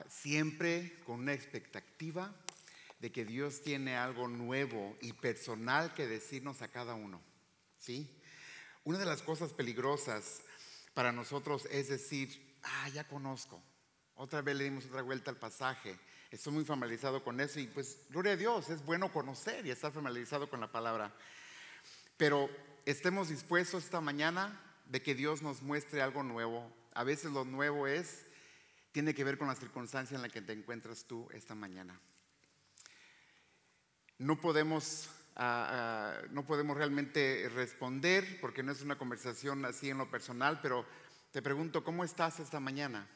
siempre con una expectativa de que Dios tiene algo nuevo y personal que decirnos a cada uno, ¿sí? Una de las cosas peligrosas para nosotros es decir, ya conozco, otra vez le dimos otra vuelta al pasaje, estoy muy familiarizado con eso y pues gloria a Dios, es bueno conocer y estar familiarizado con la palabra, pero estemos dispuestos esta mañana de que Dios nos muestre algo nuevo. A veces lo nuevo tiene que ver con la circunstancia en la que te encuentras tú esta mañana. No podemos realmente responder porque no es una conversación así en lo personal, pero te pregunto, ¿cómo estás esta mañana?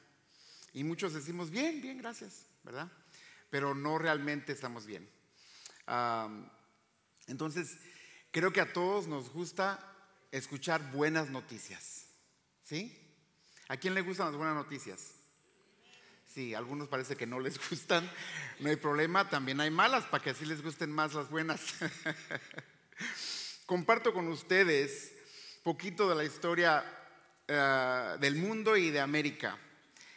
Y muchos decimos, bien, bien, gracias, ¿verdad? Pero no realmente estamos bien. Entonces, creo que a todos nos gusta escuchar buenas noticias, ¿sí? ¿A quién le gustan las buenas noticias? Sí, a algunos parece que no les gustan, no hay problema, también hay malas para que así les gusten más las buenas. Comparto con ustedes poquito de la historia del mundo y de América.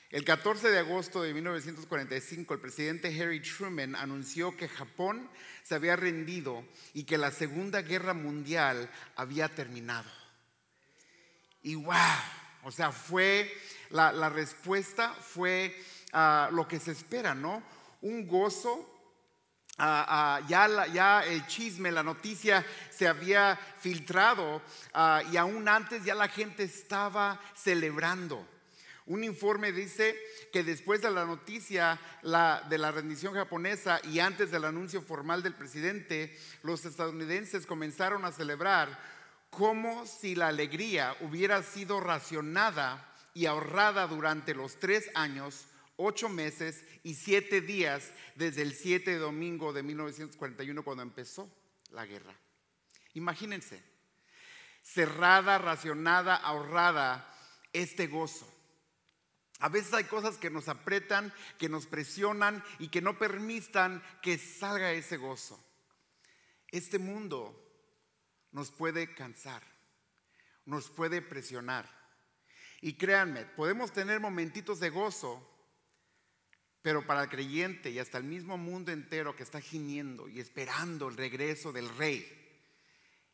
El 14 de agosto de 1945, el presidente Harry Truman anunció que Japón se había rendido y que la Segunda Guerra Mundial había terminado. Y wow, o sea, fue la respuesta fue lo que se espera, ¿no? Un gozo. Ya el chisme, la noticia se había filtrado y aún antes ya la gente estaba celebrando. Un informe dice que después de la noticia de la rendición japonesa y antes del anuncio formal del presidente, los estadounidenses comenzaron a celebrar como si la alegría hubiera sido racionada y ahorrada durante los 3 años, 8 meses y 7 días desde el 7 de domingo de 1941 cuando empezó la guerra. Imagínense, cerrada, racionada, ahorrada, este gozo. A veces hay cosas que nos apretan, que nos presionan y que no permitan que salga ese gozo. Este mundo nos puede cansar, nos puede presionar. Y créanme, podemos tener momentitos de gozo, pero para el creyente y hasta el mismo mundo entero que está gimiendo y esperando el regreso del Rey,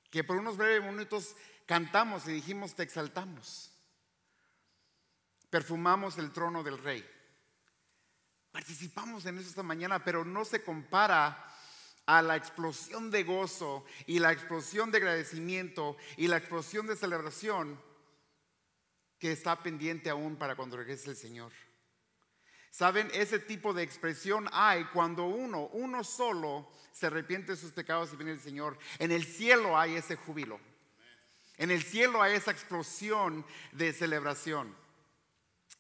que por unos breves minutos cantamos y dijimos te exaltamos, perfumamos el trono del Rey, participamos en eso esta mañana, pero no se compara a la explosión de gozo y la explosión de agradecimiento y la explosión de celebración que está pendiente aún para cuando regrese el Señor. Saben, ese tipo de expresión hay cuando uno solo se arrepiente de sus pecados y viene el Señor. En el cielo hay ese júbilo, en el cielo hay esa explosión de celebración.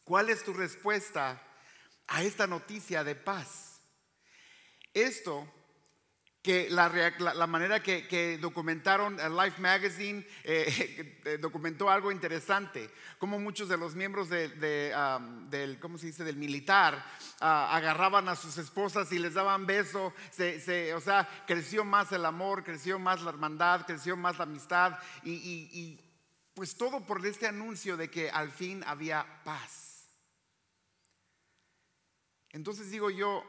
¿Cuál es tu respuesta a esta noticia de paz? Esto que la manera que documentaron Life Magazine documentó algo interesante, como muchos de los miembros del ¿cómo se dice?, del militar agarraban a sus esposas y les daban beso, o sea, creció más el amor, creció más la hermandad, creció más la amistad y pues todo por este anuncio de que al fin había paz. Entonces digo yo,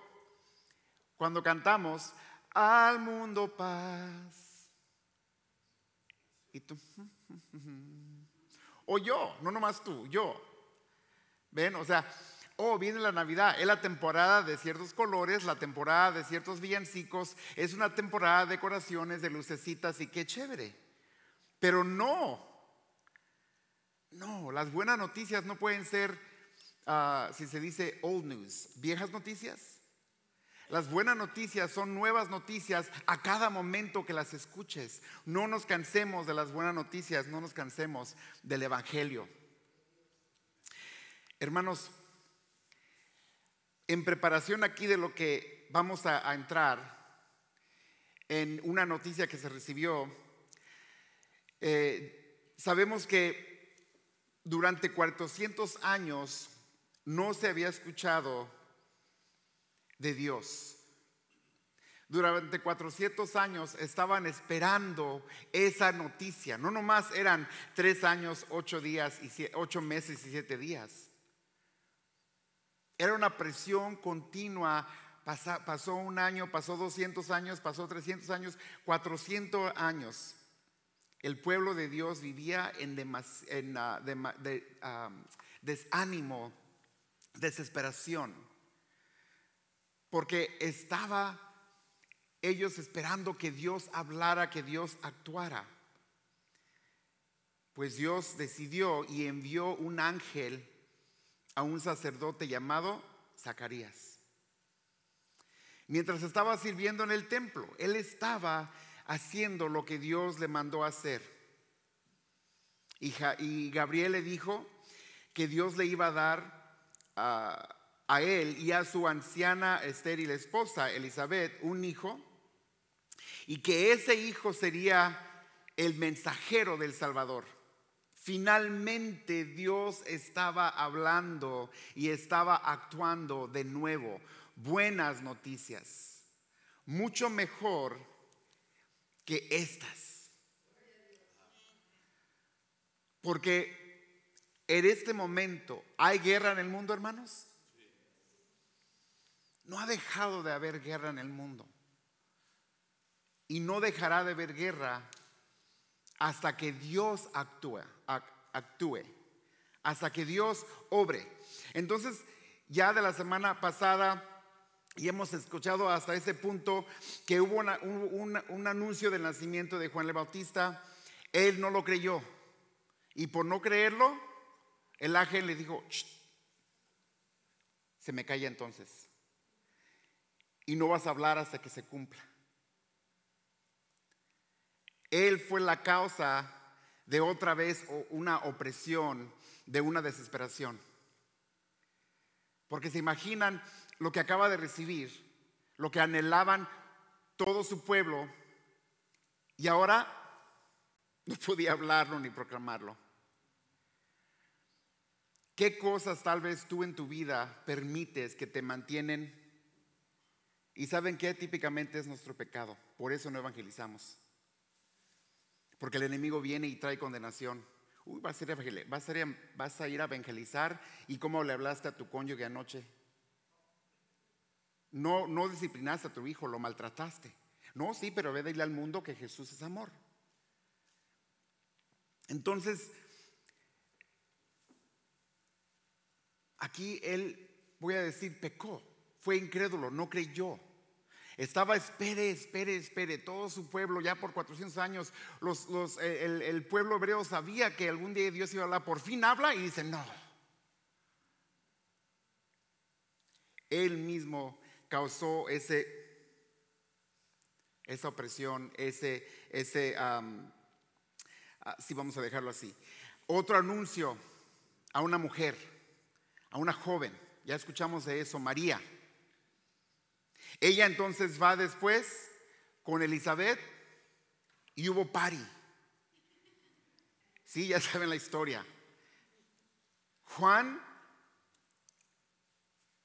cuando cantamos al mundo paz, y tú, o yo, no nomás tú, yo. Ven, o sea, viene la Navidad, es la temporada de ciertos colores, la temporada de ciertos villancicos, es una temporada de decoraciones, de lucecitas y qué chévere. Pero no, las buenas noticias no pueden ser, si se dice old news, viejas noticias. Las buenas noticias son nuevas noticias a cada momento que las escuches. No nos cansemos de las buenas noticias, no nos cansemos del Evangelio. Hermanos, en preparación aquí de lo que vamos a entrar en una noticia que se recibió, sabemos que durante 400 años no se había escuchado de Dios. Durante 400 años estaban esperando esa noticia. No nomás eran 3 años, 8 días y 8 meses y 7 días. Era una presión continua. Pasó un año, pasó 200 años, pasó 300 años, 400 años. El pueblo de Dios vivía en desánimo, desesperación, porque estaba ellos esperando que Dios hablara, que Dios actuara. Pues Dios decidió y envió un ángel a un sacerdote llamado Zacarías. Mientras estaba sirviendo en el templo, él estaba haciendo lo que Dios le mandó hacer. Y Gabriel le dijo que Dios le iba a dar a él y a su anciana estéril esposa Elizabeth un hijo, y que ese hijo sería el mensajero del Salvador. Finalmente Dios estaba hablando y estaba actuando de nuevo. Buenas noticias, mucho mejor que estas. Porque en este momento hay guerra en el mundo, hermanos. No ha dejado de haber guerra en el mundo. Y no dejará de haber guerra hasta que Dios actúe, hasta que Dios obre. Entonces, ya de la semana pasada, y hemos escuchado hasta ese punto que hubo un anuncio del nacimiento de Juan el Bautista. Él no lo creyó, y por no creerlo, el ángel le dijo: se me calla entonces, y no vas a hablar hasta que se cumpla. Él fue la causa de otra vez una opresión, de una desesperación. Porque se imaginan lo que acaba de recibir, lo que anhelaban todo su pueblo, y ahora no podía hablarlo ni proclamarlo. ¿Qué cosas tal vez tú en tu vida permites que te mantienen? Y ¿saben qué? Típicamente es nuestro pecado. Por eso no evangelizamos. Porque el enemigo viene y trae condenación. Vas a ir a evangelizar, ¿y cómo le hablaste a tu cónyuge anoche? No disciplinaste a tu hijo, lo maltrataste. No, sí, pero ve a decirle al mundo que Jesús es amor. Entonces, aquí él, voy a decir, pecó, fue incrédulo, no creyó. Estaba espere. Todo su pueblo, ya por 400 años, el pueblo hebreo sabía que algún día Dios iba a hablar. Por fin habla y dice: no. Él mismo causó esa opresión, sí, vamos a dejarlo así. Otro anuncio a una mujer, a una joven. Ya escuchamos de eso, María. Ella entonces va después con Elizabeth y hubo party. Sí, ya saben la historia. Juan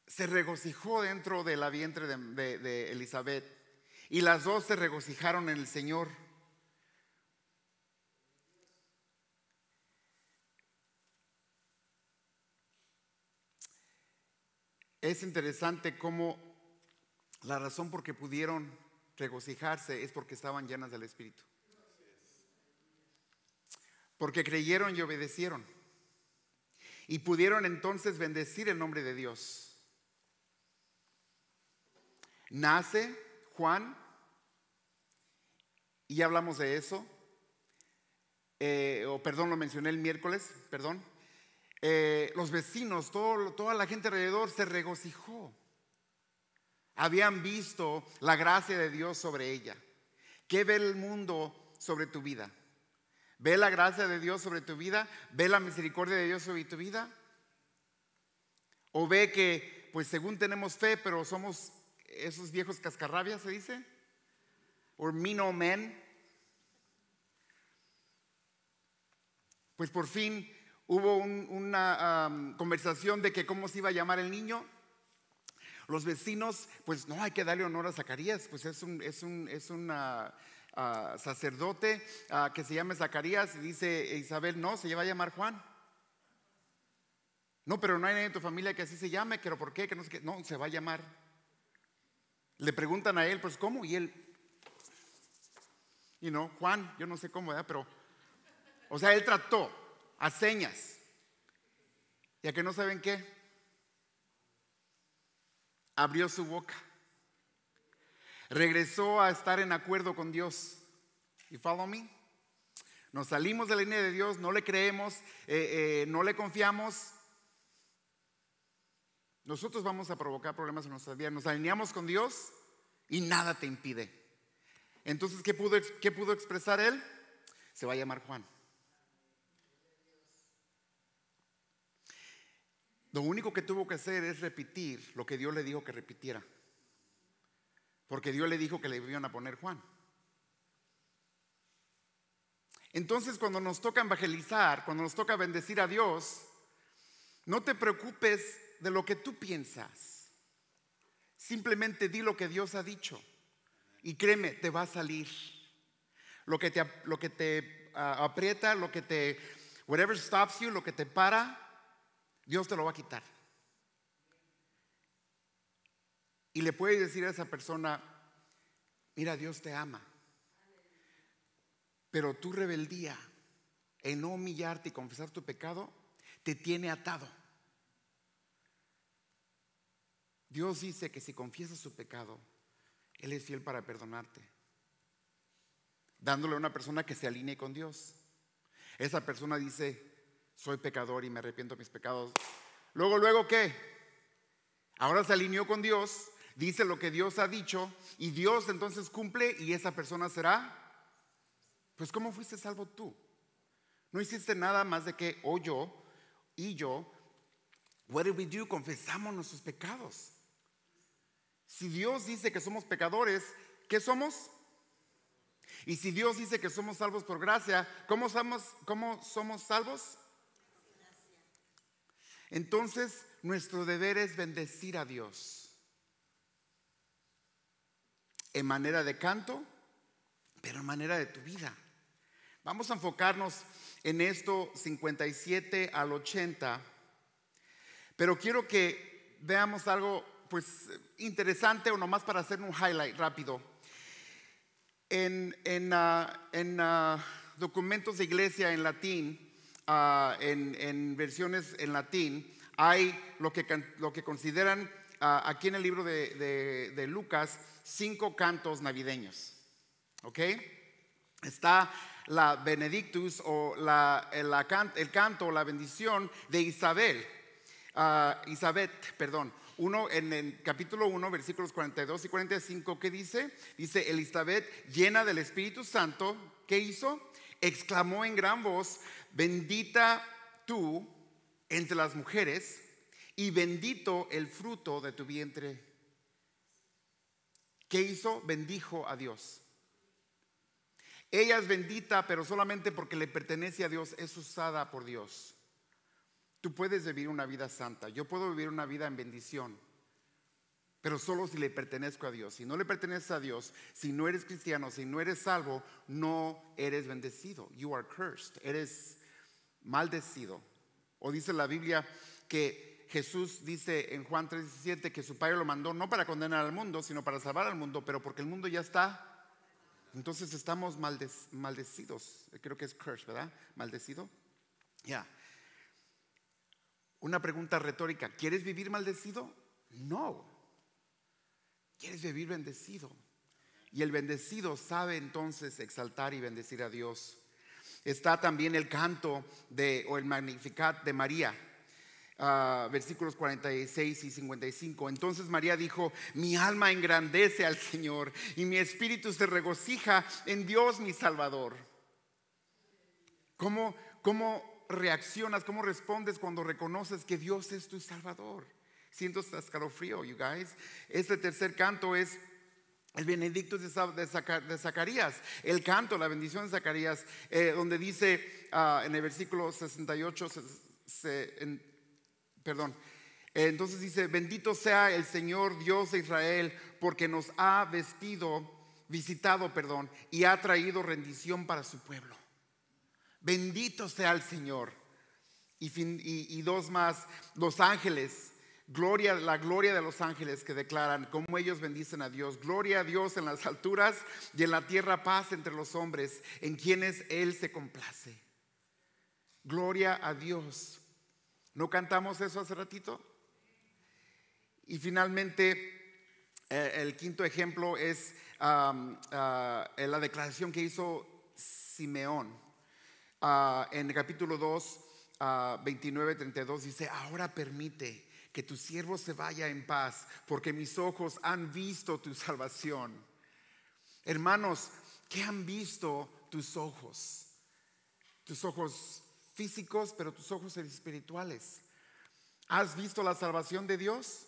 se regocijó dentro de la vientre de Elizabeth, y las dos se regocijaron en el Señor. Es interesante cómo la razón por que pudieron regocijarse es porque estaban llenas del Espíritu. Porque creyeron y obedecieron. Y pudieron entonces bendecir el nombre de Dios. Nace Juan, y ya hablamos de eso. Lo mencioné el miércoles, perdón. Los vecinos, toda la gente alrededor se regocijó. Habían visto la gracia de Dios sobre ella. ¿Qué ve el mundo sobre tu vida? ¿Ve la gracia de Dios sobre tu vida? ¿Ve la misericordia de Dios sobre tu vida? ¿O ve que, pues según tenemos fe, pero somos esos viejos cascarrabias, se dice? ¿O me no men? Pues por fin hubo una conversación de que cómo se iba a llamar el niño. Los vecinos, pues no, hay que darle honor a Zacarías, pues es un sacerdote que se llama Zacarías. Y dice Isabel: no, se va a llamar Juan. No, pero no hay nadie en tu familia que así se llame, pero ¿por qué? Que no sé qué. No, se va a llamar. Le preguntan a él, pues ¿cómo? Y él, Juan, yo no sé cómo, ¿verdad? Pero, o sea, él trató a señas. ¿Y a que no saben qué? Abrió su boca. Regresó a estar en acuerdo con Dios. ¿You follow me? Nos salimos de la línea de Dios, no le creemos, no le confiamos. Nosotros vamos a provocar problemas en nuestra vida. Nos alineamos con Dios y nada te impide. Entonces, ¿qué pudo expresar él? Se va a llamar Juan. Lo único que tuvo que hacer es repetir lo que Dios le dijo que repitiera. Porque Dios le dijo que le iban a poner Juan. Entonces, cuando nos toca evangelizar, cuando nos toca bendecir a Dios, no te preocupes de lo que tú piensas. Simplemente di lo que Dios ha dicho. Y créeme, te va a salir. Lo que te aprieta, whatever stops you, lo que te para, Dios te lo va a quitar. Y le puedes decir a esa persona, mira, Dios te ama. Pero tu rebeldía en no humillarte y confesar tu pecado te tiene atado. Dios dice que si confiesas su pecado, Él es fiel para perdonarte, dándole a una persona que se alinee con Dios. Esa persona dice, soy pecador y me arrepiento de mis pecados. Luego, ¿qué? Ahora se alineó con Dios, dice lo que Dios ha dicho y Dios entonces cumple y esa persona será. Pues ¿cómo fuiste salvo tú? No hiciste nada más de que yo, what did we do? Confesamos nuestros pecados. Si Dios dice que somos pecadores, ¿qué somos? Y si Dios dice que somos salvos por gracia, ¿cómo somos salvos? Entonces, nuestro deber es bendecir a Dios en manera de canto, pero en manera de tu vida. Vamos a enfocarnos en esto 57 al 80, pero quiero que veamos algo pues interesante o nomás para hacer un highlight rápido. En documentos de iglesia en latín, en versiones en latín, hay lo que consideran aquí en el libro de Lucas 5 cantos navideños. ¿Ok? Está la Benedictus o el canto o la bendición de Isabel. Elizabeth. Uno en el capítulo 1, versículos 42 y 45, ¿qué dice? Dice, Elizabeth, llena del Espíritu Santo, ¿qué hizo? Exclamó en gran voz, bendita tú entre las mujeres y bendito el fruto de tu vientre. ¿Qué hizo? Bendijo a Dios. Ella es bendita, pero solamente porque le pertenece a Dios, es usada por Dios. Tú puedes vivir una vida santa, yo puedo vivir una vida en bendición, pero solo si le pertenezco a Dios. Si no le perteneces a Dios, si no eres cristiano, si no eres salvo, no eres bendecido. You are cursed, eres maldecido. O dice la Biblia que Jesús dice en Juan 3:17 que su Padre lo mandó no para condenar al mundo, sino para salvar al mundo, pero porque el mundo ya está. Entonces estamos maldecidos. Creo que es cursed, ¿verdad? Maldecido. Ya. Una pregunta retórica. ¿Quieres vivir maldecido? No. ¿Quieres vivir bendecido? Y el bendecido sabe entonces exaltar y bendecir a Dios. Está también el canto o el Magnificat de María, versículos 46 y 55. Entonces María dijo, mi alma engrandece al Señor y mi espíritu se regocija en Dios mi Salvador. ¿Cómo reaccionas, cómo respondes cuando reconoces que Dios es tu Salvador? Siento hasta escalofrío, you guys. Este tercer canto es el Benedictus de Zacarías. El canto, la bendición de Zacarías, donde dice en el versículo 68, entonces dice, bendito sea el Señor Dios de Israel, porque nos ha visitado y ha traído rendición para su pueblo. Bendito sea el Señor. Y dos más, los ángeles, la gloria de los ángeles que declaran cómo ellos bendicen a Dios. Gloria a Dios en las alturas y en la tierra paz entre los hombres, en quienes Él se complace. Gloria a Dios. ¿No cantamos eso hace ratito? Y finalmente, el quinto ejemplo es la declaración que hizo Simeón en el capítulo 2, 29-32. Dice: ahora permite que tu siervo se vaya en paz, porque mis ojos han visto tu salvación. Hermanos, ¿qué han visto tus ojos? Tus ojos físicos, pero tus ojos espirituales. ¿Has visto la salvación de Dios?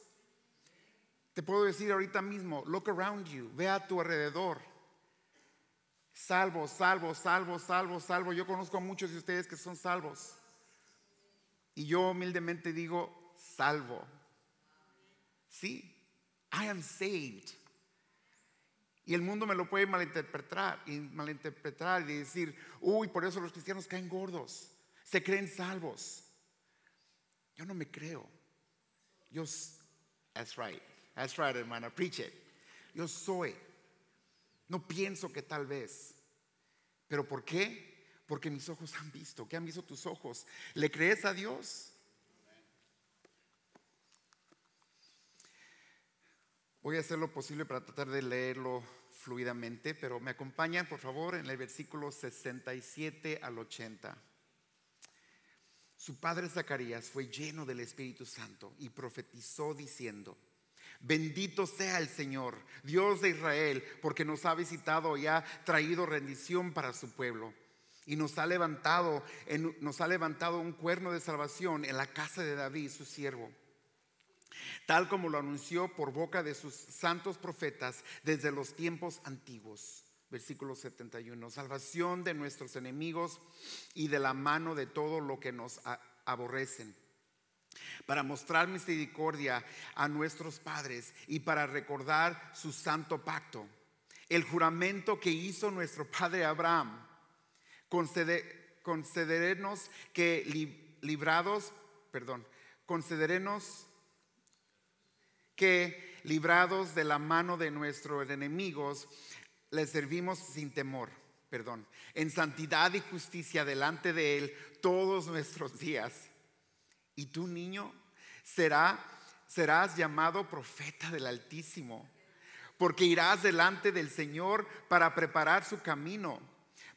Te puedo decir ahorita mismo, look around you, ve a tu alrededor. Salvo, salvo, salvo, salvo, salvo. Yo conozco a muchos de ustedes que son salvos. Y yo humildemente digo, salvo. Sí, I am saved. Y el mundo me lo puede malinterpretar y decir: uy, por eso los cristianos caen gordos, se creen salvos. Yo no me creo. That's right, hermana, preach it. Yo soy. No pienso que tal vez. ¿Pero por qué? Porque mis ojos han visto. ¿Qué han visto tus ojos? ¿Le crees a Dios? Voy a hacer lo posible para tratar de leerlo fluidamente, pero me acompañan por favor en el versículo 67 al 80. Su padre Zacarías fue lleno del Espíritu Santo y profetizó diciendo: bendito sea el Señor, Dios de Israel, porque nos ha visitado y ha traído rendición para su pueblo, y nos ha levantado un cuerno de salvación en la casa de David, su siervo, tal como lo anunció por boca de sus santos profetas desde los tiempos antiguos. Versículo 71: salvación de nuestros enemigos y de la mano de todo lo que nos aborrecen, para mostrar misericordia a nuestros padres y para recordar su santo pacto, el juramento que hizo nuestro padre Abraham, concedernos que librados de la mano de nuestros enemigos, le servimos sin temor, en santidad y justicia delante de Él todos nuestros días. Y tú, niño, serás llamado profeta del Altísimo, porque irás delante del Señor para preparar su camino,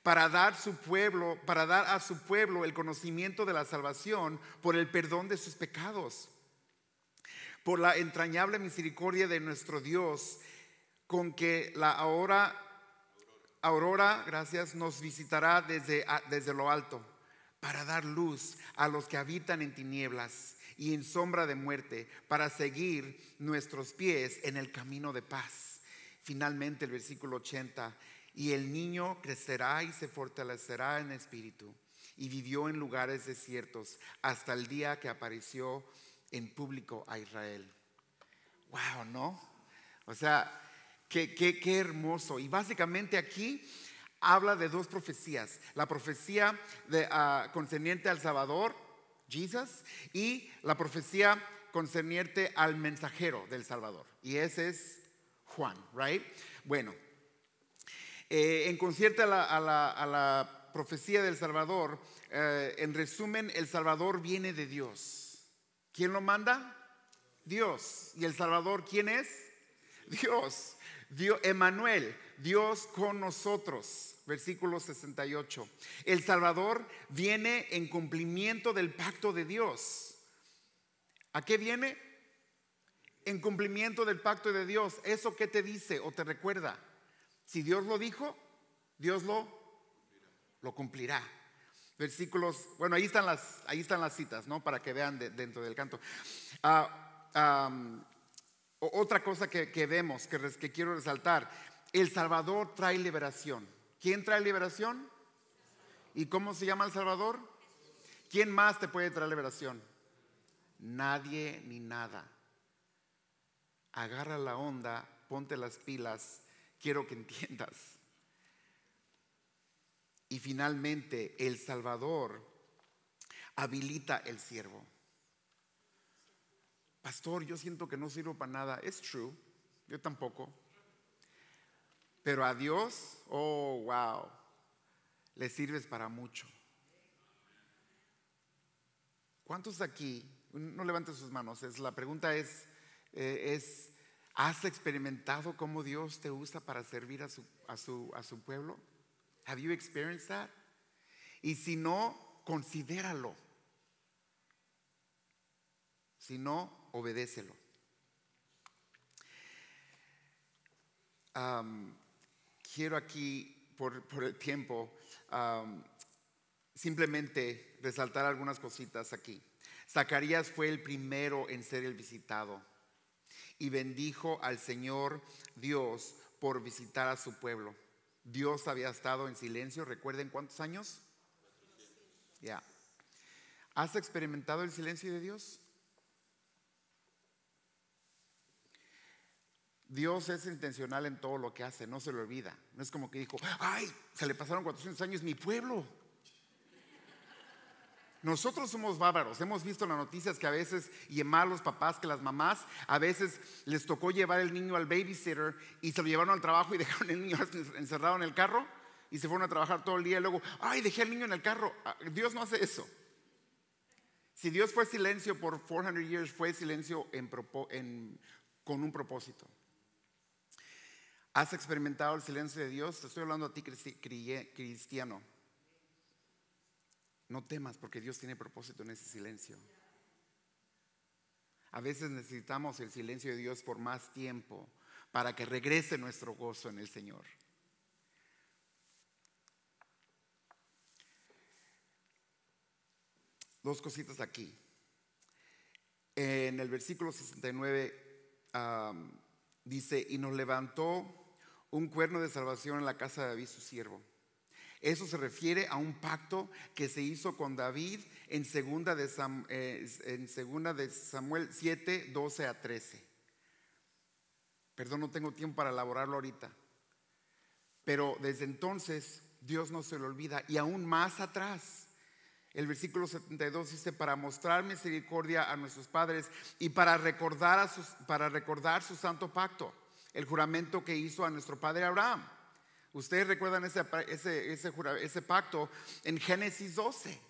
para dar a su pueblo el conocimiento de la salvación por el perdón de sus pecados, por la entrañable misericordia de nuestro Dios, con que la aurora, nos visitará desde lo alto, para dar luz a los que habitan en tinieblas y en sombra de muerte, para seguir nuestros pies en el camino de paz. Finalmente el versículo 80: y el niño crecerá y se fortalecerá en espíritu, y vivió en lugares desiertos hasta el día que apareció en público a Israel. Wow, ¿no? O sea, qué hermoso. Y básicamente aquí habla de dos profecías: la profecía concerniente al Salvador, Jesus, y la profecía concerniente al mensajero del Salvador, y ese es Juan, right? Bueno, en concierto a la profecía del Salvador, en resumen, el Salvador viene de Dios. ¿Quién lo manda? Dios. ¿Y el Salvador quién es? Dios. Emmanuel, Dios con nosotros. Versículo 68: el Salvador viene en cumplimiento del pacto de Dios. ¿A qué viene? En cumplimiento del pacto de Dios. ¿Eso qué te dice o te recuerda? Si Dios lo dijo, Dios lo cumplirá. Versículos, bueno, ahí están las citas, ¿no? Para que vean dentro del canto. Otra cosa que vemos, que quiero resaltar: el Salvador trae liberación. ¿Quién trae liberación? ¿Y cómo se llama el Salvador? ¿Quién más te puede traer liberación? Nadie ni nada. Agarra la onda, ponte las pilas, quiero que entiendas. Y finalmente el Salvador habilita el siervo. Pastor, yo siento que no sirvo para nada. Es true, yo tampoco. Pero a Dios, oh wow, le sirves para mucho. ¿Cuántos aquí? No levanten sus manos. La pregunta es, ¿has experimentado cómo Dios te usa para servir a su pueblo? Have you experienced that? Y si no, considéralo. Si no, obedécelo. Quiero aquí, por el tiempo, simplemente resaltar algunas cositas aquí. Zacarías fue el primero en ser el visitado y bendijo al Señor Dios por visitar a su pueblo. Dios había estado en silencio, ¿recuerden cuántos años? Ya. ¿Has experimentado el silencio de Dios? Dios es intencional en todo lo que hace, no se le olvida. No es como que dijo, ay, se le pasaron 400 años mi pueblo. Nosotros somos bárbaros. Hemos visto en las noticias que a veces, y más los papás que las mamás, a veces les tocó llevar el niño al babysitter y se lo llevaron al trabajo y dejaron el niño encerrado en el carro y se fueron a trabajar todo el día y luego, ay, dejé al niño en el carro. Dios no hace eso. Si Dios fue silencio por 400 years, fue silencio con un propósito. ¿Has experimentado el silencio de Dios? Te estoy hablando a ti, cristiano. No temas, porque Dios tiene propósito en ese silencio. A veces necesitamos el silencio de Dios por más tiempo para que regrese nuestro gozo en el Señor. Dos cositas aquí. En el versículo 69 dice, y nos levantó un cuerno de salvación en la casa de David su siervo. Eso se refiere a un pacto que se hizo con David en segunda de Samuel 7, 12 a 13. Perdón, no tengo tiempo para elaborarlo ahorita. Pero desde entonces Dios no se lo olvida. Y aún más atrás, el versículo 72 dice, para mostrar misericordia a nuestros padres y para recordar su santo pacto, el juramento que hizo a nuestro padre Abraham. Ustedes recuerdan ese pacto en Génesis 12.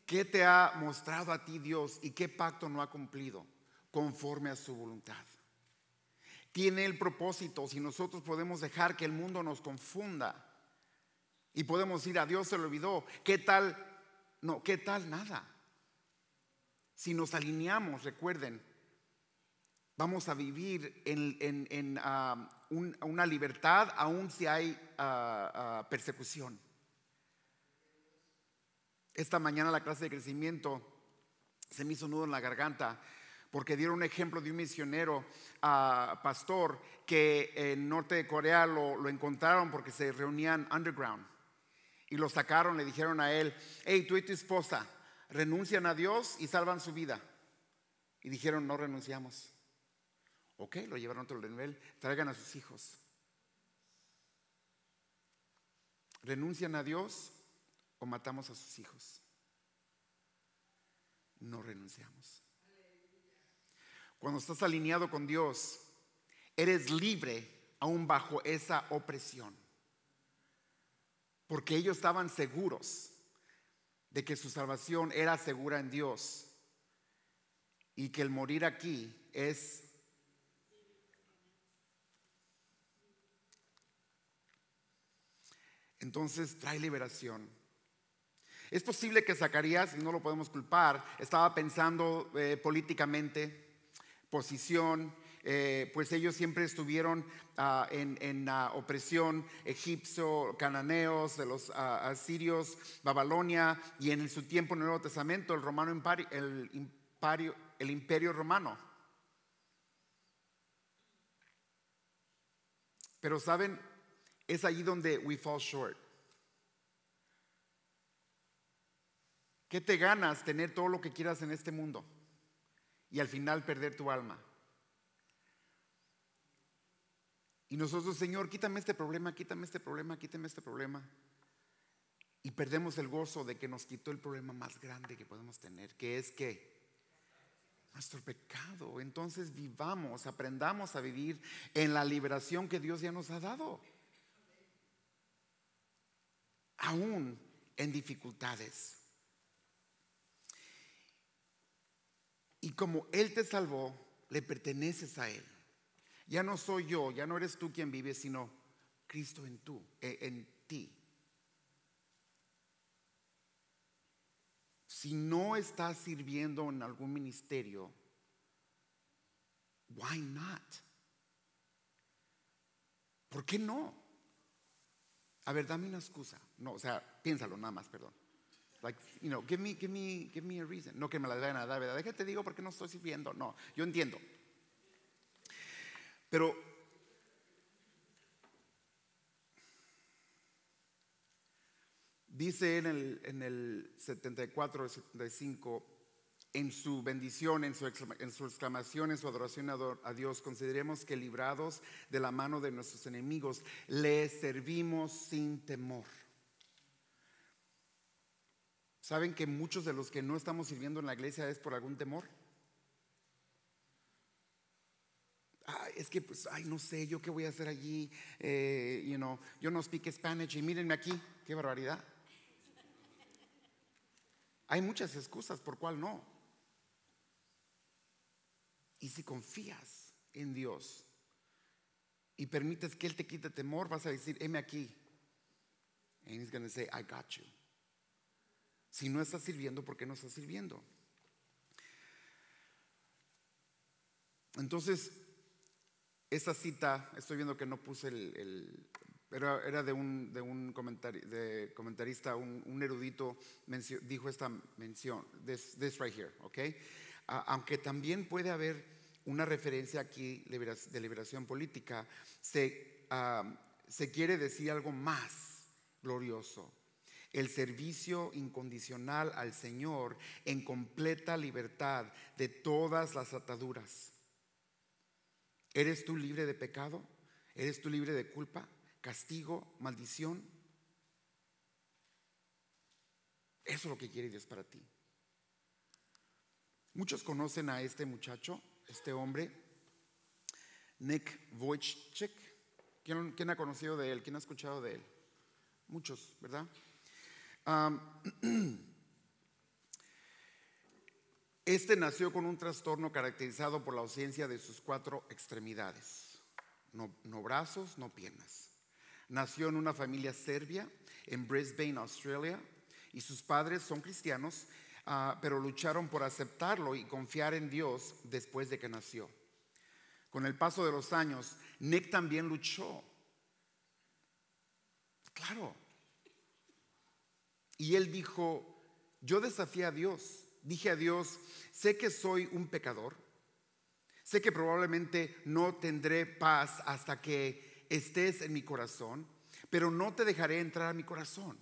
¿Qué te ha mostrado a ti Dios y qué pacto no ha cumplido conforme a su voluntad? Tiene el propósito. Si nosotros podemos dejar que el mundo nos confunda y podemos ir a Dios se le olvidó, ¿qué tal? No, ¿qué tal? Nada. Si nos alineamos, recuerden, vamos a vivir en una libertad, aun si hay persecución. Esta mañana la clase de crecimiento se me hizo nudo en la garganta porque dieron un ejemplo de un misionero pastor que en norte de Corea lo encontraron porque se reunían underground y lo sacaron, le dijeron a él, hey, tú y tu esposa renuncian a Dios y salvan su vida, y dijeron, no renunciamos. Ok, lo llevaron a otro nivel, traigan a sus hijos. ¿Renuncian a Dios o matamos a sus hijos? No renunciamos. Cuando estás alineado con Dios, eres libre aún bajo esa opresión, porque ellos estaban seguros de que su salvación era segura en Dios y que el morir aquí es entonces trae liberación. Es posible que Zacarías, y no lo podemos culpar, estaba pensando políticamente, posición, pues ellos siempre estuvieron en opresión egipcio, cananeos, de los asirios, Babilonia, y en su tiempo en el Nuevo Testamento el imperio romano. Pero saben, es allí donde we fall short. ¿Qué te ganas tener todo lo que quieras en este mundo y al final perder tu alma? Y nosotros, Señor, quítame este problema, quítame este problema, quítame este problema. Y perdemos el gozo de que nos quitó el problema más grande que podemos tener, que es que nuestro pecado. Entonces vivamos, aprendamos a vivir en la liberación que Dios ya nos ha dado, aún en dificultades. Y como Él te salvó, le perteneces a Él. Ya no soy yo, ya no eres tú quien vive, sino Cristo en ti. Si no estás sirviendo en algún ministerio, why not? ¿Por qué no? A ver, dame una excusa. No, o sea, piénsalo nada más, perdón. Like, give me a reason. No que me la vayan a dar, ¿verdad? Déjate digo por qué no estoy sirviendo. No, yo entiendo. Pero dice en el 74, 75, en su bendición, en su exclamación, en su adoración a Dios, consideremos que librados de la mano de nuestros enemigos, le servimos sin temor. ¿Saben que muchos de los que no estamos sirviendo en la iglesia es por algún temor? Es que pues, no sé, yo qué voy a hacer allí, yo no speak Spanish y mírenme aquí, qué barbaridad. Hay muchas excusas por cuál no. Y si confías en Dios y permites que Él te quite temor, vas a decir, heme aquí. And He's going to say, I got you. Si no estás sirviendo, ¿por qué no estás sirviendo? Entonces, esa cita, estoy viendo que no puse pero era de un comentarista, un erudito, dijo esta mención, this right here, ¿ok? Aunque también puede haber una referencia aquí de liberación política, se quiere decir algo más glorioso: el servicio incondicional al Señor en completa libertad de todas las ataduras. ¿Eres tú libre de pecado? ¿Eres tú libre de culpa, castigo, maldición? Eso es lo que quiere Dios para ti. Muchos conocen a este muchacho, este hombre, Nick Vujicic. ¿Quién ha conocido de él? ¿Quién ha escuchado de él? Muchos, ¿verdad? Este nació con un trastorno caracterizado por la ausencia de sus 4 extremidades. No brazos, no piernas. Nació en una familia serbia en Brisbane, Australia, y sus padres son cristianos, pero lucharon por aceptarlo y confiar en Dios después de que nació. Con el paso de los años, Nick también luchó. Claro. Y él dijo, yo desafié a Dios. Dije a Dios, sé que soy un pecador. Sé que probablemente no tendré paz hasta que estés en mi corazón, pero no te dejaré entrar a mi corazón.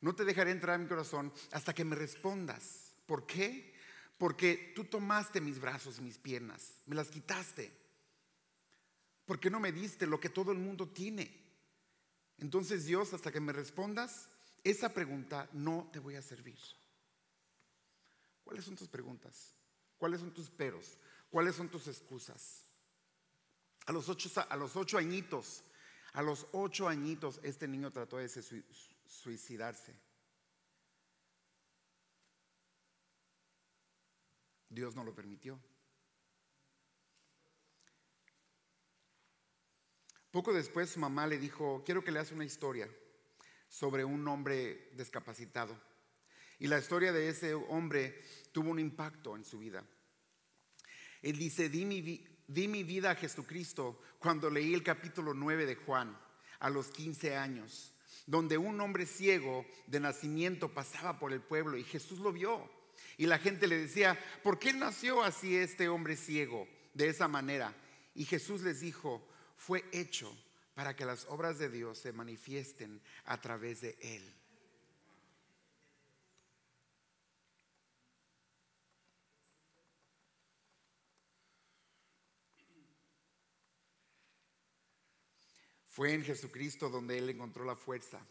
No te dejaré entrar a mi corazón hasta que me respondas. ¿Por qué? Porque tú tomaste mis brazos y mis piernas, me las quitaste. Porque no me diste lo que todo el mundo tiene. Entonces, Dios, hasta que me respondas esa pregunta, no te voy a servir. ¿Cuáles son tus preguntas? ¿Cuáles son tus peros? ¿Cuáles son tus excusas? A los 8 añitos, este niño trató de suicidarse. Dios no lo permitió. Poco después su mamá le dijo, quiero que leas una historia sobre un hombre discapacitado. Y la historia de ese hombre tuvo un impacto en su vida. Él dice, di mi vida a Jesucristo cuando leí el capítulo 9 de Juan a los 15 años, donde un hombre ciego de nacimiento pasaba por el pueblo y Jesús lo vio. Y la gente le decía, ¿por qué nació así este hombre ciego de esa manera? Y Jesús les dijo, fue hecho para que las obras de Dios se manifiesten a través de él. Fue en Jesucristo donde él encontró la fuerza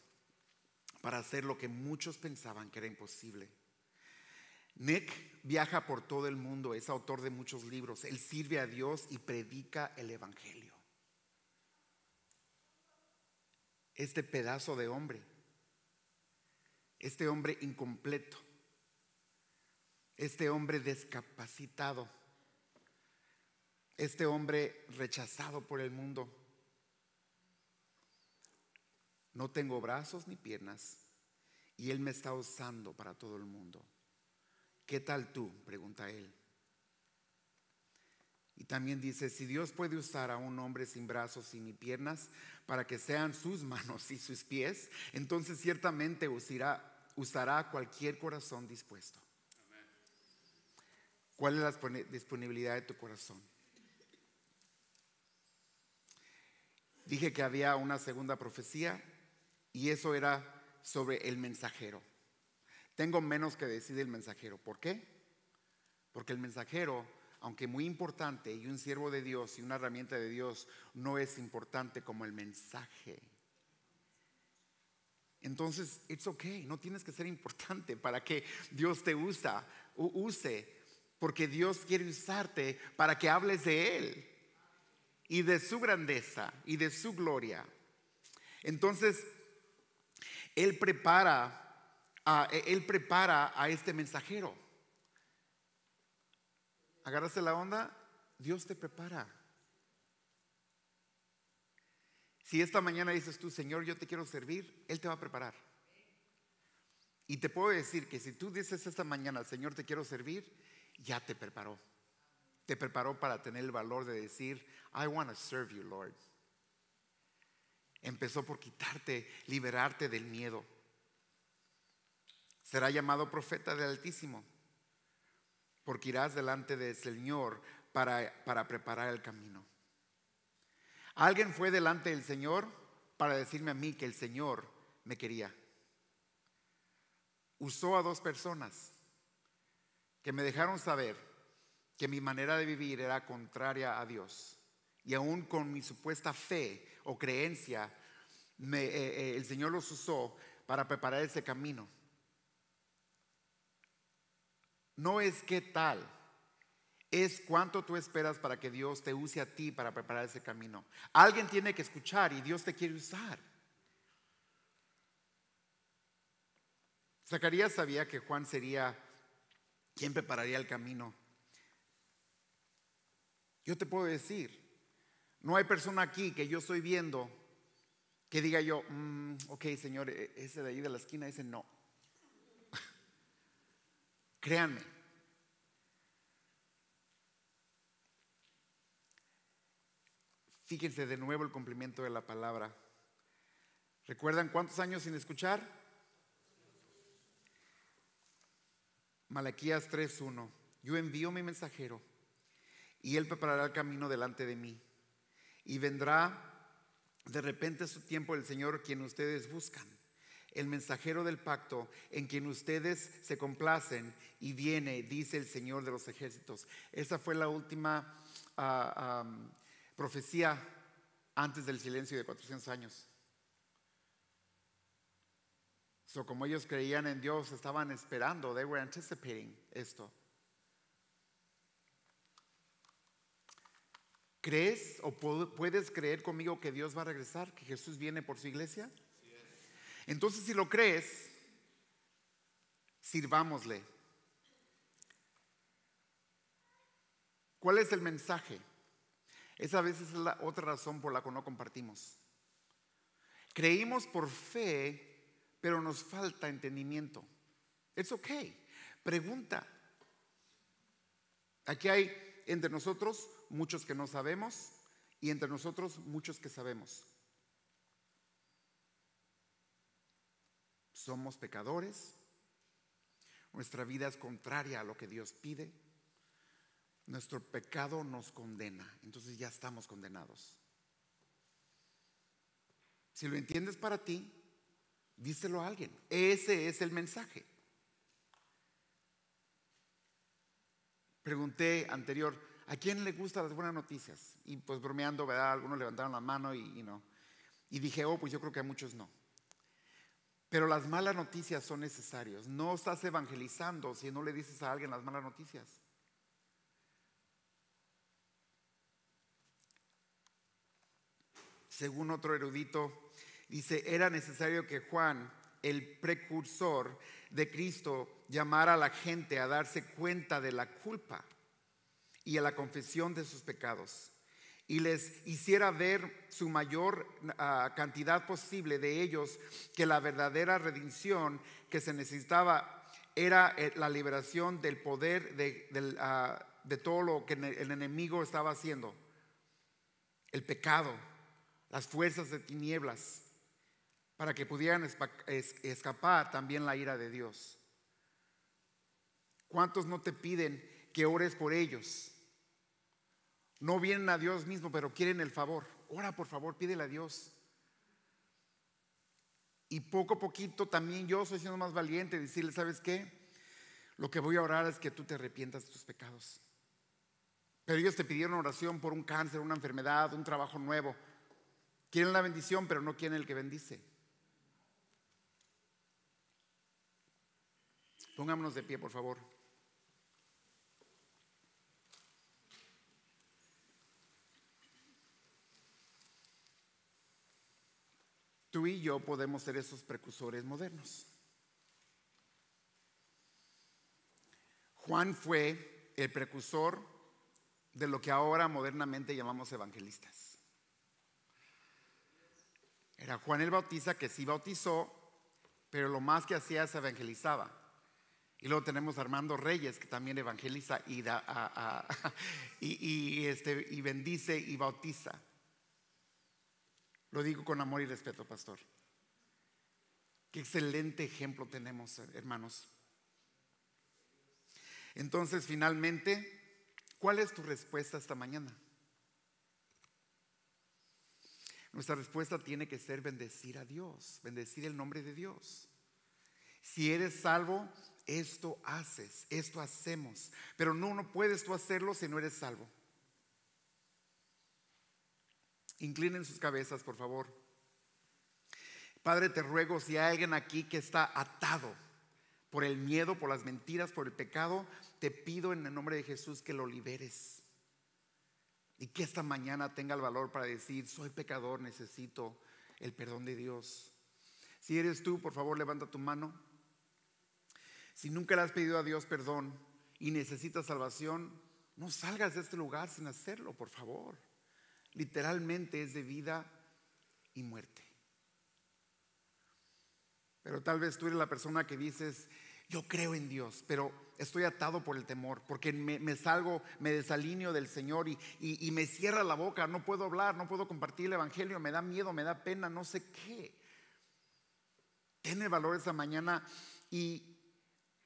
para hacer lo que muchos pensaban que era imposible. Nick viaja por todo el mundo, es autor de muchos libros. Él sirve a Dios y predica el evangelio. Este pedazo de hombre, este hombre incompleto, este hombre discapacitado, este hombre rechazado por el mundo. No tengo brazos ni piernas y Él me está usando para todo el mundo. ¿Qué tal tú?, pregunta él. Y también dice, si Dios puede usar a un hombre sin brazos y ni piernas para que sean sus manos y sus pies, entonces ciertamente usará cualquier corazón dispuesto. ¿Cuál es la disponibilidad de tu corazón? Dije que había una segunda profecía y eso era sobre el mensajero. Tengo menos que decir del mensajero. ¿Por qué? Porque el mensajero, aunque muy importante y un siervo de Dios y una herramienta de Dios, no es importante como el mensaje. Entonces, it's okay, no tienes que ser importante para que Dios te use, porque Dios quiere usarte para que hables de Él y de su grandeza y de su gloria. Entonces, Él prepara a este mensajero. ¿Agarraste la onda? Dios te prepara. Si esta mañana dices tú, Señor, yo te quiero servir, Él te va a preparar. Y te puedo decir que si tú dices esta mañana, Señor, te quiero servir, ya te preparó. Te preparó para tener el valor de decir, I want to serve you, Lord. Empezó por liberarte del miedo. Será llamado profeta del Altísimo, porque irás delante del Señor para preparar el camino. Alguien fue delante del Señor para decirme a mí que el Señor me quería. Usó a 2 personas que me dejaron saber que mi manera de vivir era contraria a Dios. Y aún con mi supuesta fe o creencia, el Señor los usó para preparar ese camino. No es qué tal, es cuánto tú esperas para que Dios te use a ti para preparar ese camino. Alguien tiene que escuchar y Dios te quiere usar. Zacarías sabía que Juan sería quien prepararía el camino. Yo te puedo decir, no hay persona aquí que yo estoy viendo que diga yo, ok, Señor, ese de ahí de la esquina, ese no. Créanme. Fíjense de nuevo el cumplimiento de la palabra. ¿Recuerdan cuántos años sin escuchar? Malaquías 3:1. Yo envío mi mensajero y él preparará el camino delante de mí. Y vendrá de repente su tiempo el Señor quien ustedes buscan. El mensajero del pacto en quien ustedes se complacen y viene, dice el Señor de los ejércitos. Esa fue la última profecía antes del silencio de 400 años. Como ellos creían en Dios, estaban esperando, they were anticipating esto. ¿Crees o puedes creer conmigo que Dios va a regresar, que Jesús viene por su iglesia? Entonces, si lo crees, sirvámosle. ¿Cuál es el mensaje? Esa a veces es la otra razón por la que no compartimos. Creímos por fe, pero nos falta entendimiento. It's okay. Pregunta. Aquí hay entre nosotros muchos que no sabemos y entre nosotros muchos que sabemos. Somos pecadores. Nuestra vida es contraria a lo que Dios pide. Nuestro pecado nos condena. Entonces ya estamos condenados. Si lo entiendes para ti, díselo a alguien. Ese es el mensaje. Pregunté anterior, ¿a quién le gustan las buenas noticias? Y pues bromeando, ¿verdad? Algunos levantaron la mano y no. Y dije, oh, pues yo creo que a muchos no. Pero las malas noticias son necesarias. No estás evangelizando si no le dices a alguien las malas noticias. Según otro erudito, dice, era necesario que Juan, el precursor de Cristo, llamara a la gente a darse cuenta de la culpa y a la confesión de sus pecados, y les hiciera ver su mayor cantidad posible de ellos que la verdadera redención que se necesitaba era la liberación del poder de todo lo que el enemigo estaba haciendo, el pecado, las fuerzas de tinieblas, para que pudieran escapar también la ira de Dios. ¿Cuántos no te piden que ores por ellos? No vienen a Dios mismo, pero quieren el favor. Ora, por favor, pídele a Dios. Y poco a poquito también yo soy siendo más valiente, decirle, ¿sabes qué? Lo que voy a orar es que tú te arrepientas de tus pecados. Pero ellos te pidieron oración por un cáncer, una enfermedad, un trabajo nuevo. Quieren la bendición, pero no quieren el que bendice. Pongámonos de pie, por favor. Tú y yo podemos ser esos precursores modernos. Juan fue el precursor de lo que ahora modernamente llamamos evangelistas. Era Juan el Bautista, que sí bautizó, pero lo más que hacía es evangelizaba. Y luego tenemos a Armando Reyes, que también evangeliza y bendice y bautiza. Lo digo con amor y respeto, pastor. Qué excelente ejemplo tenemos, hermanos. Entonces, finalmente, ¿cuál es tu respuesta esta mañana? Nuestra respuesta tiene que ser bendecir a Dios, bendecir el nombre de Dios. Si eres salvo, esto haces, esto hacemos. Pero no puedes tú hacerlo si no eres salvo. Inclinen sus cabezas, por favor. Padre, te ruego, si hay alguien aquí que está atado por el miedo, por las mentiras, por el pecado, te pido en el nombre de Jesús que lo liberes. Y que esta mañana tenga el valor para decir, soy pecador, necesito el perdón de Dios. Si eres tú, por favor, levanta tu mano. Si nunca le has pedido a Dios perdón y necesitas salvación, no salgas de este lugar sin hacerlo, por favor. Literalmente es de vida y muerte. Pero tal vez tú eres la persona que dices, yo creo en Dios, pero estoy atado por el temor, porque me salgo, me desalineo del Señor y me cierra la boca, no puedo hablar, no puedo compartir el evangelio, me da miedo, me da pena, no sé qué. Ten el valor esta mañana y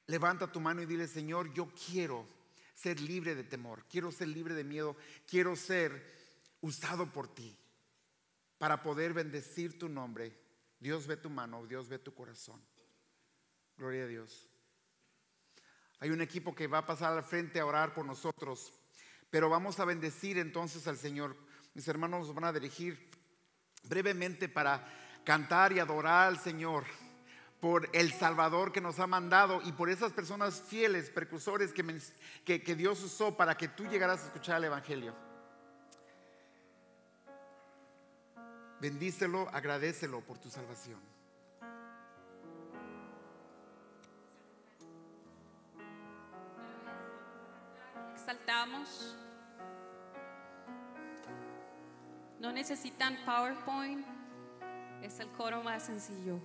levanta tu mano y dile, Señor, yo quiero ser libre de temor, quiero ser libre de miedo, quiero ser usado por ti para poder bendecir tu nombre. Dios ve tu mano, Dios ve tu corazón. Gloria a Dios. Hay un equipo que va a pasar al frente a orar por nosotros, pero vamos a bendecir entonces al Señor. Mis hermanos nos van a dirigir brevemente para cantar y adorar al Señor por el Salvador que nos ha mandado y por esas personas fieles, precursores que Dios usó para que tú llegaras a escuchar el evangelio. Bendícelo, agradécelo por tu salvación. Exaltamos. No necesitan PowerPoint. Es el coro más sencillo.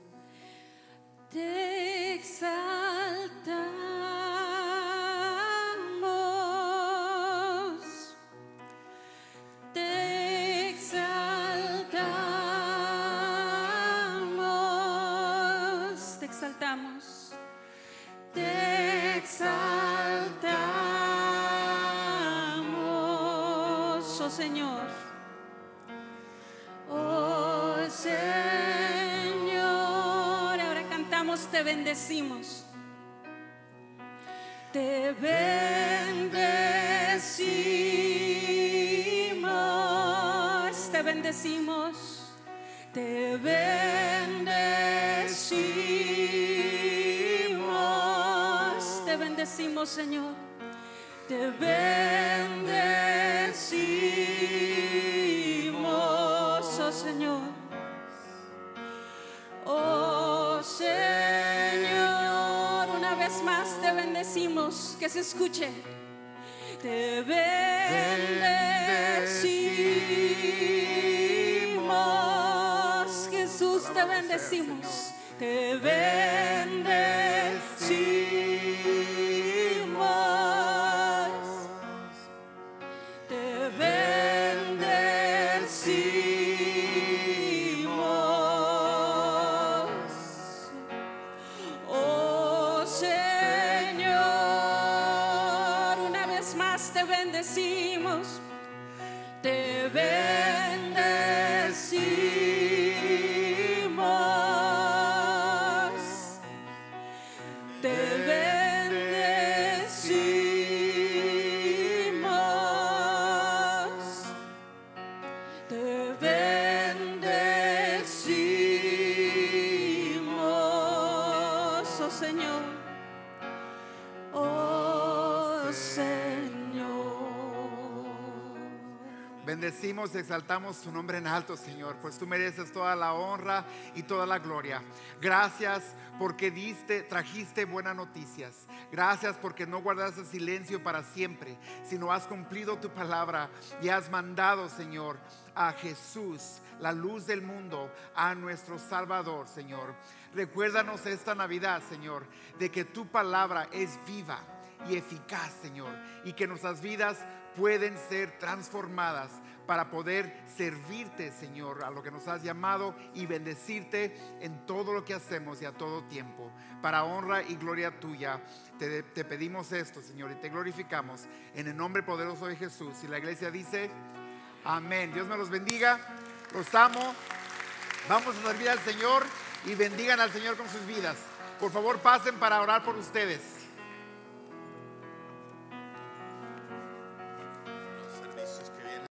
Te exaltamos. Te exaltamos. Te exaltamos. Te exaltamos, oh Señor. Oh Señor. Ahora cantamos, te bendecimos. Te bendecimos. Te bendecimos. Te bendecimos. Te bendecimos, Señor. Te bendecimos, oh Señor. Oh Señor, una vez más te bendecimos, que se escuche. Te bendecimos, Jesús, te bendecimos. Te bendecimos. Te bendecimos. Oh Señor, una vez más te bendecimos. Te bendecimos. Te bendecimos. Te bendecimos, oh Señor. Oh Señor. Bendecimos, exaltamos tu nombre en alto, Señor, pues tú mereces toda la honra y toda la gloria. Gracias porque trajiste buenas noticias. Gracias porque no guardaste silencio para siempre, sino has cumplido tu palabra y has mandado, Señor, a Jesús, la luz del mundo, a nuestro Salvador, Señor. Recuérdanos esta Navidad, Señor, de que tu palabra es viva y eficaz, Señor, y que nuestras vidas pueden ser transformadas para poder servirte, Señor, a lo que nos has llamado y bendecirte en todo lo que hacemos y a todo tiempo. Para honra y gloria tuya, te pedimos esto, Señor, y te glorificamos en el nombre poderoso de Jesús. Y la iglesia dice, amén. Dios me los bendiga, los amo. Vamos a servir al Señor y bendigan al Señor con sus vidas. Por favor, pasen para orar por ustedes.